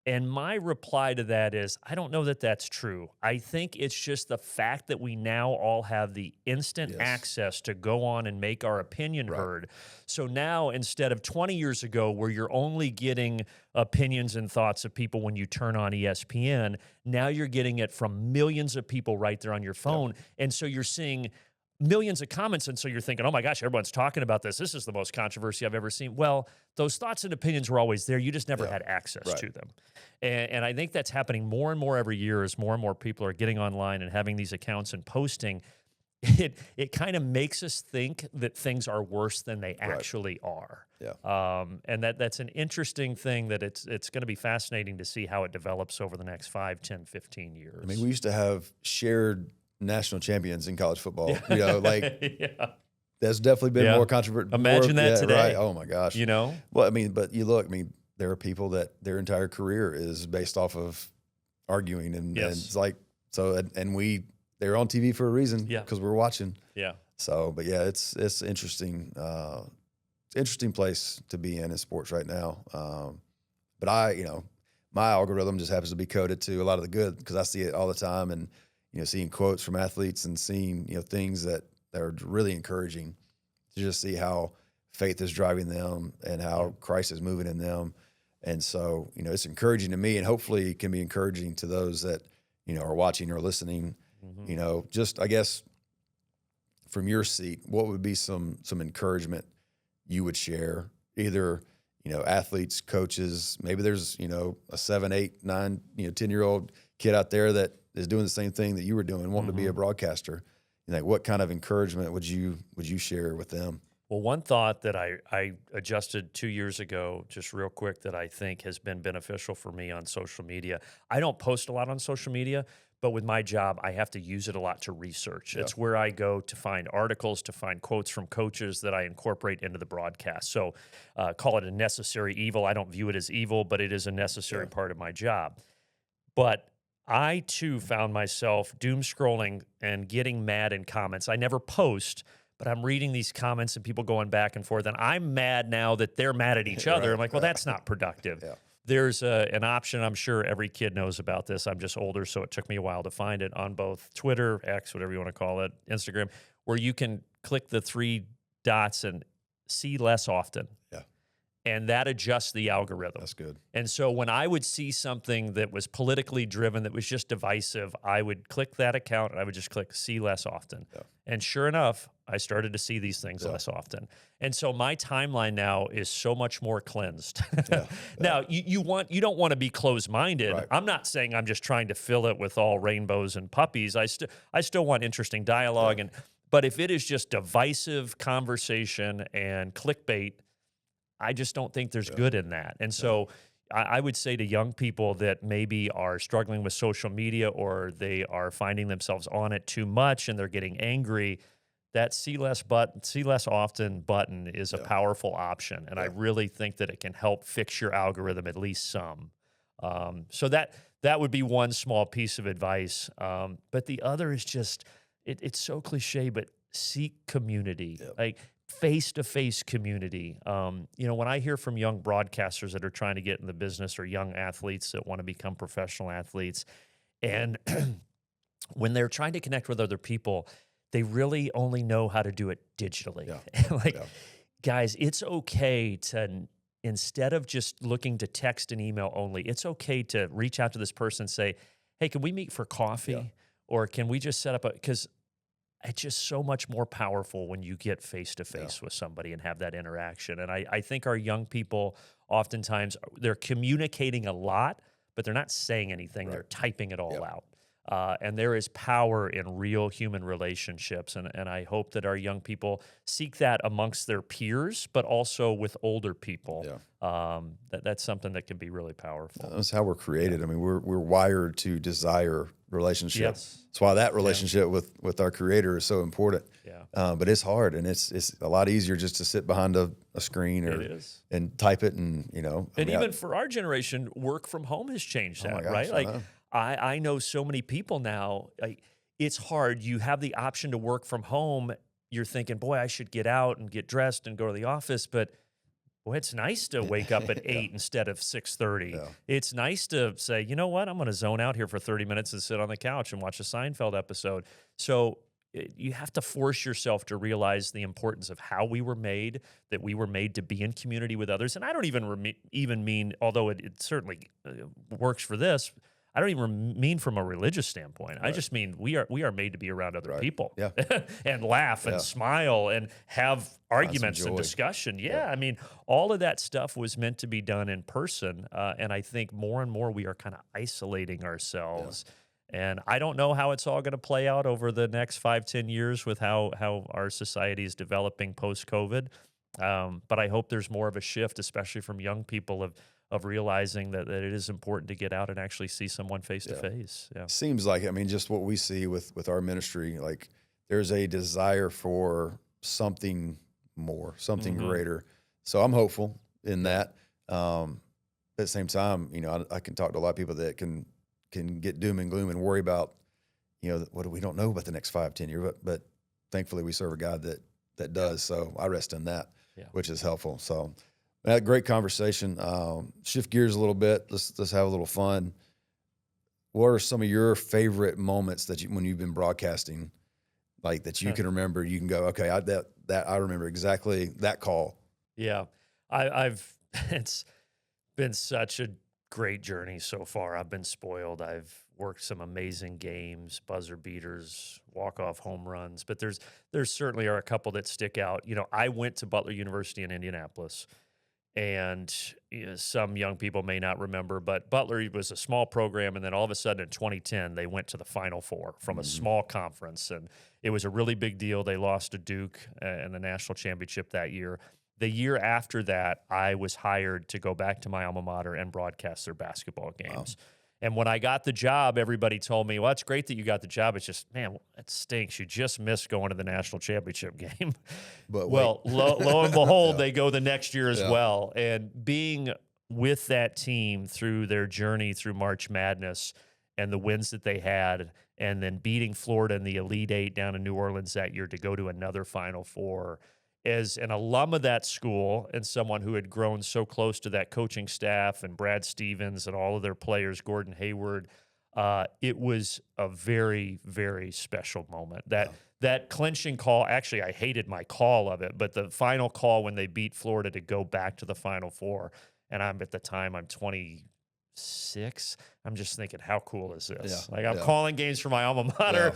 [SPEAKER 3] And my reply to that is, I don't know that that's true. I think it's just the fact that we now all have the instant access to go on and make our opinion heard. So now, instead of 20 years ago, where you're only getting opinions and thoughts of people when you turn on ESPN, now you're getting it from millions of people right there on your phone. And so you're seeing millions of comments, and so you're thinking, oh my gosh, everyone's talking about this. This is the most controversy I've ever seen. Well, those thoughts and opinions were always there. You just never had access to them. And I think that's happening more and more every year as more and more people are getting online and having these accounts and posting. it kind of makes us think that things are worse than they actually are.
[SPEAKER 2] Yeah.
[SPEAKER 3] And that's an interesting thing that it's going to be fascinating to see how it develops over the next 5, 10, 15 years.
[SPEAKER 2] I mean, we used to have shared national champions in college football. You know, like that's definitely been more controversial.
[SPEAKER 3] Imagine that today.
[SPEAKER 2] Right. Oh my gosh.
[SPEAKER 3] You know?
[SPEAKER 2] Well, I mean, but you look, I mean, there are people that their entire career is based off of arguing and it's like, so, and they're on TV for a reason because we're watching.
[SPEAKER 3] Yeah.
[SPEAKER 2] So, but yeah, it's interesting. It's an interesting place to be in sports right now. But my algorithm just happens to be coded to a lot of the good because I see it all the time, and seeing quotes from athletes and seeing things that are really encouraging to just see how faith is driving them and how Christ is moving in them. And so, it's encouraging to me, and hopefully it can be encouraging to those that are watching or listening. Just, I guess, from your seat, what would be some encouragement you would share, either, athletes, coaches, maybe there's, a 7, 8, 9, 10-year-old kid out there that is doing the same thing that you were doing, wanting to be a broadcaster. What kind of encouragement would you share with them?
[SPEAKER 3] Well, one thought that I adjusted 2 years ago, just real quick, that I think has been beneficial for me on social media. I don't post a lot on social media, but with my job, I have to use it a lot to research. It's where I go to find articles, to find quotes from coaches that I incorporate into the broadcast. So call it a necessary evil. I don't view it as evil, but it is a necessary part of my job. But I, too, found myself doom scrolling and getting mad in comments. I never post, but I'm reading these comments and people going back and forth, and I'm mad now that they're mad at each other. I'm like, well, that's not productive. There's an option, I'm sure every kid knows about this. I'm just older, so it took me a while to find it, on both Twitter, X, whatever you want to call it, Instagram, where you can click the 3 dots and see less often.
[SPEAKER 2] Yeah.
[SPEAKER 3] And that adjusts the algorithm.
[SPEAKER 2] That's good.
[SPEAKER 3] And so when I would see something that was politically driven, that was just divisive, I would click that account and I would just click see less often. Yeah. And sure enough, I started to see these things less often. And so my timeline now is so much more cleansed. Now, you don't want to be closed-minded. Right. I'm not saying I'm just trying to fill it with all rainbows and puppies. I still want interesting dialogue. But if it is just divisive conversation and clickbait, I just don't think there's good in that. And so I would say to young people that maybe are struggling with social media, or they are finding themselves on it too much and they're getting angry, that see less often button is a powerful option. And I really think that it can help fix your algorithm at least some. So that would be one small piece of advice. But the other is just, it's so cliche, but seek community. Like, face-to-face community. When I hear from young broadcasters that are trying to get in the business, or young athletes that want to become professional athletes, and when they're trying to connect with other people, they really only know how to do it digitally. Guys, it's okay to, instead of just looking to text and email only, it's okay to reach out to this person and say, hey, can we meet for coffee? Or can we just set up because it's just so much more powerful when you get face-to-face with somebody and have that interaction. And I think our young people, oftentimes, they're communicating a lot, but they're not saying anything. They're typing it all out. And there is power in real human relationships. And I hope that our young people seek that amongst their peers, but also with older people. That's something that can be really powerful.
[SPEAKER 2] That's how we're created. I mean, we're wired to desire relationships. That's why that relationship with our Creator is so important. But it's hard, and it's a lot easier just to sit behind a screen and type it, and
[SPEAKER 3] even for our generation, work from home has changed that, right? Like, I know so many people now, like, it's hard. You have the option to work from home. You're thinking, boy, I should get out and get dressed and go to the office. But, boy, it's nice to wake up at 8 instead of 6:30. It's nice to say, you know what, I'm going to zone out here for 30 minutes and sit on the couch and watch a Seinfeld episode. So you have to force yourself to realize the importance of how we were made, that we were made to be in community with others. And I don't even mean, although it certainly works for this, I don't even mean from a religious standpoint. I just mean we are made to be around other people and laugh and smile and have arguments and discussion. I mean, all of that stuff was meant to be done in person. And I think more and more we are kind of isolating ourselves. And I don't know how it's all going to play out over the next 5-10 years with how our society is developing post-COVID. But I hope there's more of a shift, especially from young people, of realizing that it is important to get out and actually see someone face to face. Yeah.
[SPEAKER 2] Seems like, I mean, just what we see with our ministry, like there's a desire for something more, something greater. So I'm hopeful in that. At the same time, you know, I can talk to a lot of people that can get doom and gloom and worry about, you know, what we don't know about the next 5-10 years, but thankfully we serve a God that does. So I rest in that, which is helpful. So great conversation. Shift gears a little bit. Let's have a little fun. What are some of your favorite moments that when you've been broadcasting, like that you can remember? You can go, okay, I remember exactly that call.
[SPEAKER 3] Yeah, it's been such a great journey so far. I've been spoiled. I've worked some amazing games, buzzer beaters, walk-off home runs, but there's certainly are a couple that stick out. You know, I went to Butler University in Indianapolis, and you know, some young people may not remember, but Butler was a small program, and then all of a sudden in 2010, they went to the Final Four from a small conference, and it was a really big deal. They lost to Duke in the national championship that year. The year after that, I was hired to go back to my alma mater and broadcast their basketball games. Wow. And when I got the job, everybody told me, well, it's great that you got the job. It's just, man, it stinks. You just missed going to the national championship game. But well, lo and behold, they go the next year as well. And being with that team through their journey through March Madness and the wins that they had, and then beating Florida in the Elite Eight down in New Orleans that year to go to another Final Four, as an alum of that school and someone who had grown so close to that coaching staff and Brad Stevens and all of their players, Gordon Hayward, it was a very, very special moment. That clinching call, actually, I hated my call of it, but the final call when they beat Florida to go back to the Final Four, and I'm 26, I'm just thinking, how cool is this? I'm calling games for my alma mater.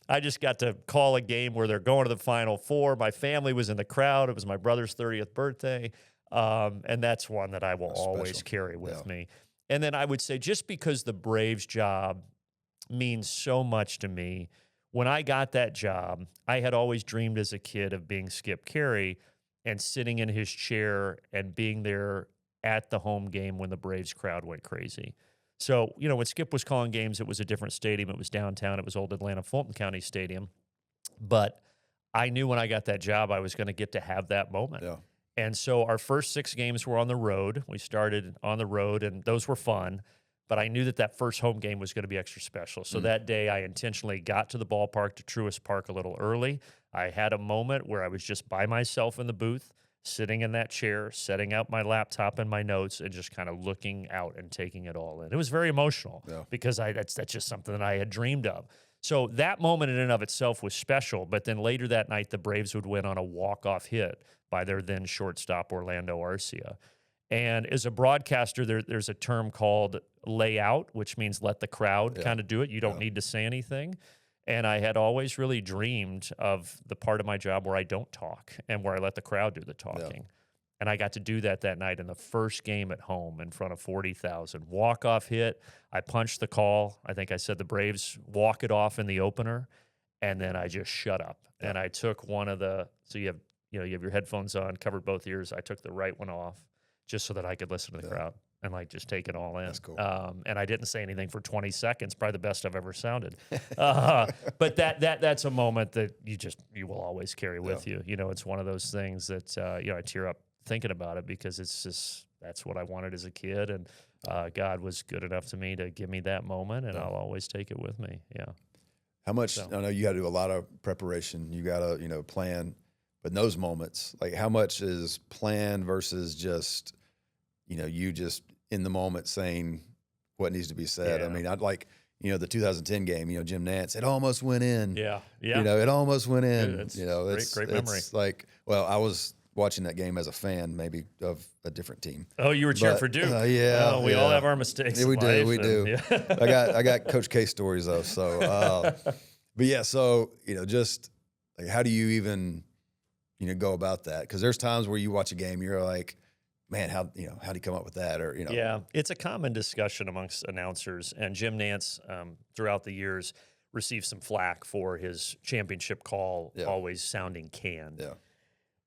[SPEAKER 3] I just got to call a game where they're going to the Final Four. My family was in the crowd. It was my brother's 30th birthday. And that's one that I will always carry with me. And then I would say, just because the Braves job means so much to me, when I got that job, I had always dreamed as a kid of being Skip Carey and sitting in his chair and being there at the home game when the Braves crowd went crazy. So, you know, when Skip was calling games, it was a different stadium. It was downtown. It was old Atlanta Fulton County Stadium. But I knew when I got that job, I was going to get to have that moment. Yeah. And so our first 6 games were on the road. We started on the road, and those were fun. But I knew that first home game was going to be extra special. So that day, I intentionally got to the ballpark, to Truist Park, a little early. I had a moment where I was just by myself in the booth, sitting in that chair, setting out my laptop and my notes, and just kind of looking out and taking it all in. It was very emotional because that's just something that I had dreamed of. So that moment in and of itself was special. But then later that night, the Braves would win on a walk-off hit by their then shortstop, Orlando Arcia. And as a broadcaster, there's a term called lay out, which means let the crowd kind of do it. You don't need to say anything. And I had always really dreamed of the part of my job where I don't talk and where I let the crowd do the talking. And I got to do that night in the first game at home in front of 40,000. Walk-off hit. I punched the call. I think I said the Braves walk it off in the opener, and then I just shut up. And I took one of the – so you have your headphones on, covered both ears. I took the right one off just so that I could listen to the crowd and like just take it all in.
[SPEAKER 2] That's cool.
[SPEAKER 3] And I didn't say anything for 20 seconds, probably the best I've ever sounded. But that's a moment that you will always carry with you. You know, it's one of those things that I tear up thinking about it because it's just that's what I wanted as a kid, and God was good enough to me to give me that moment, and I'll always take it with me. Yeah.
[SPEAKER 2] How much? I know you got to do a lot of preparation. You got to plan. But in those moments, like how much is planned versus just, you just in the moment saying what needs to be said? Yeah. I mean, I'd like, the 2010 game, Jim Nantz, it almost went in.
[SPEAKER 3] Yeah.
[SPEAKER 2] It almost went in.
[SPEAKER 3] It's great memory.
[SPEAKER 2] It's like, well, I was watching that game as a fan, maybe of a different team.
[SPEAKER 3] Oh, you were cheering for Duke. We all have our mistakes.
[SPEAKER 2] Yeah, we do. I got Coach K stories though. So, but yeah, so just like, how do you even go about that? Because there's times where you watch a game, you're like, man, how'd he come up with that? Or,
[SPEAKER 3] Yeah, it's a common discussion amongst announcers. And Jim Nantz, throughout the years, received some flack for his championship call always sounding canned.
[SPEAKER 2] Yeah.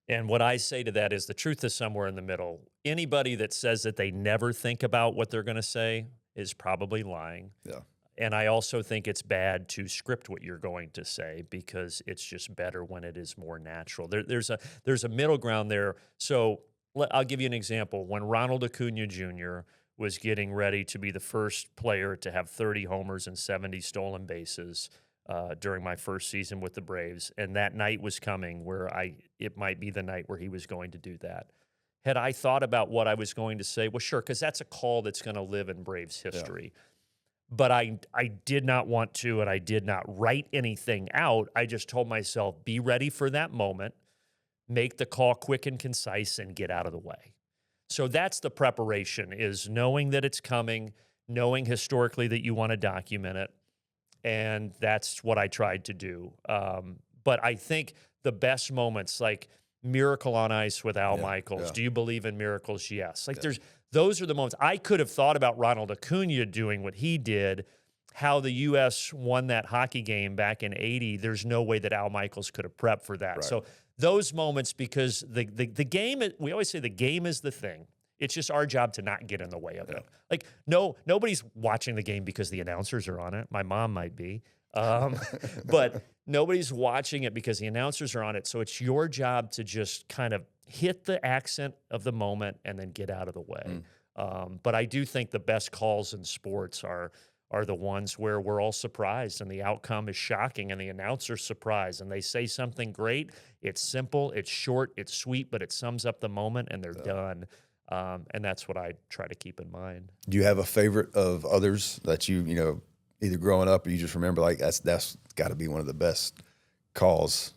[SPEAKER 3] And what I say to that is the truth is somewhere in the middle. Anybody that says that they never think about what they're going to say is probably lying.
[SPEAKER 2] Yeah.
[SPEAKER 3] And I also think it's bad to script what you're going to say because it's just better when it is more natural. There's a middle ground there. So I'll give you an example. When Ronald Acuna Jr. was getting ready to be the first player to have 30 homers and 70 stolen bases during my first season with the Braves, and that night was coming where it might be the night where he was going to do that. Had I thought about what I was going to say? Well, sure, because that's a call that's going to live in Braves history. Yeah. But I did not want to, and I did not write anything out. I just told myself, be ready for that moment, make the call quick and concise, and get out of the way. So that's the preparation, is knowing that it's coming, knowing historically that you want to document it, and that's what I tried to do. But I think the best moments, like Miracle on Ice with Al Michaels. Do you believe in miracles? Yes. Like those are the moments. I could have thought about Ronald Acuna doing what he did, how the U.S. won that hockey game back in '80. There's no way that Al Michaels could have prepped for that. Right. So those moments, because the game, we always say the game is the thing. It's just our job to not get in the way of it. Like, nobody's watching the game because the announcers are on it. My mom might be. But nobody's watching it because the announcers are on it. So it's your job to just kind of hit the accent of the moment and then get out of the way. But I do think the best calls in sports are the ones where we're all surprised and the outcome is shocking and the announcer's surprised and they say something great. It's simple, it's short, it's sweet, but it sums up the moment and they're done. And that's what I try to keep in mind.
[SPEAKER 2] Do you have a favorite of others that you either growing up or you just remember, like, that's got to be one of the best calls?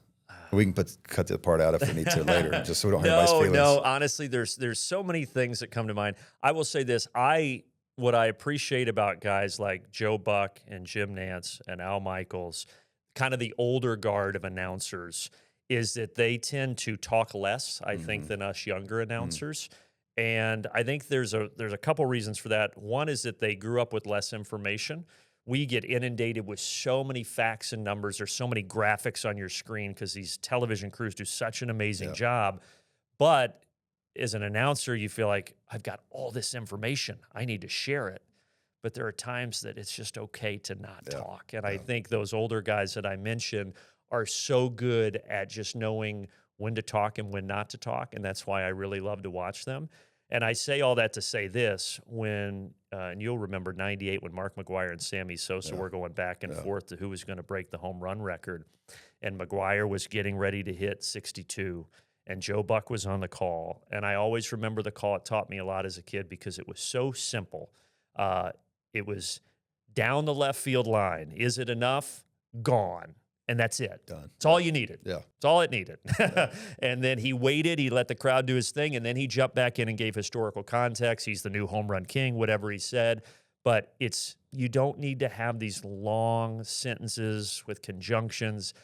[SPEAKER 2] We can cut that part out if we need to later, just so we don't hurt anybody's feelings.
[SPEAKER 3] No, honestly, there's so many things that come to mind. I will say this. What I appreciate about guys like Joe Buck and Jim Nantz and Al Michaels, kind of the older guard of announcers, is that they tend to talk less, I think, than us younger announcers. And I think there's a couple reasons for that. One is that they grew up with less information. We get inundated with so many facts and numbers. There's so many graphics on your screen because these television crews do such an amazing job. But as an announcer, you feel like, I've got all this information. I need to share it. But there are times that it's just okay to not talk. And I think those older guys that I mentioned are so good at just knowing when to talk and when not to talk. And that's why I really love to watch them. And I say all that to say this, and you'll remember '98 when Mark McGwire and Sammy Sosa were going back and forth to who was going to break the home run record. And McGwire was getting ready to hit 62, and Joe Buck was on the call. And I always remember the call. It taught me a lot as a kid because it was so simple. It was down the left field line. Is it enough? Gone. And that's it.
[SPEAKER 2] Done.
[SPEAKER 3] It's all you needed.
[SPEAKER 2] Yeah.
[SPEAKER 3] It's all it needed. And then he waited. He let the crowd do his thing. And then he jumped back in and gave historical context. He's the new home run king, whatever he said. But you don't need to have these long sentences with conjunctions.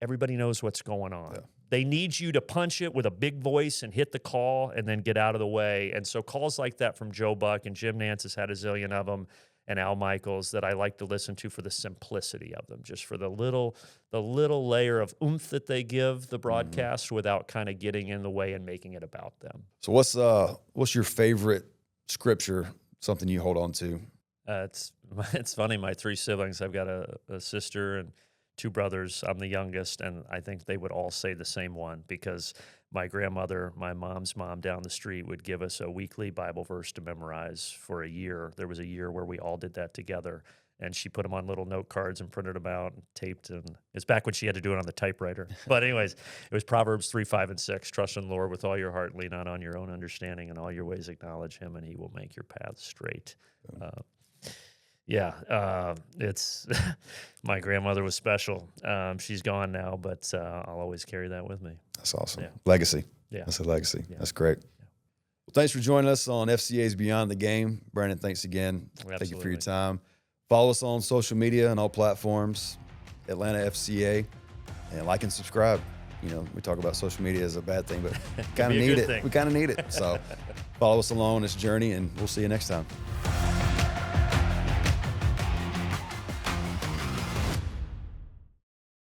[SPEAKER 3] Everybody knows what's going on. Yeah. They need you to punch it with a big voice and hit the call and then get out of the way. And so calls like that from Joe Buck, and Jim Nantz has had a zillion of them, and Al Michaels, that I like to listen to for the simplicity of them, just for the little layer of oomph that they give the broadcast without kind of getting in the way and making it about them.
[SPEAKER 2] So what's your favorite scripture, something you hold on to?
[SPEAKER 3] It's funny, my three siblings, I've got a sister and two brothers. I'm the youngest, and I think they would all say the same one because my grandmother, my mom's mom down the street, would give us a weekly Bible verse to memorize for a year. There was a year where we all did that together, and she put them on little note cards and printed them out and taped. And it's back when she had to do it on the typewriter. But anyways, it was Proverbs 3, 5, and 6. Trust in the Lord with all your heart, lean not on your own understanding, and all your ways acknowledge him, and he will make your paths straight. It's my grandmother was special. She's gone now, but I'll always carry that with me.
[SPEAKER 2] That's awesome.
[SPEAKER 3] Yeah.
[SPEAKER 2] Legacy.
[SPEAKER 3] Yeah.
[SPEAKER 2] That's a legacy.
[SPEAKER 3] Yeah.
[SPEAKER 2] That's great. Yeah. Well, thanks for joining us on FCA's Beyond the Game. Brandon, thanks again.
[SPEAKER 3] Absolutely.
[SPEAKER 2] Thank you for your time. Follow us on social media and all platforms, Atlanta FCA, and like and subscribe. We talk about social media as a bad thing, but kind of need it. We kind of need it. So follow us along on this journey, and we'll see you next time.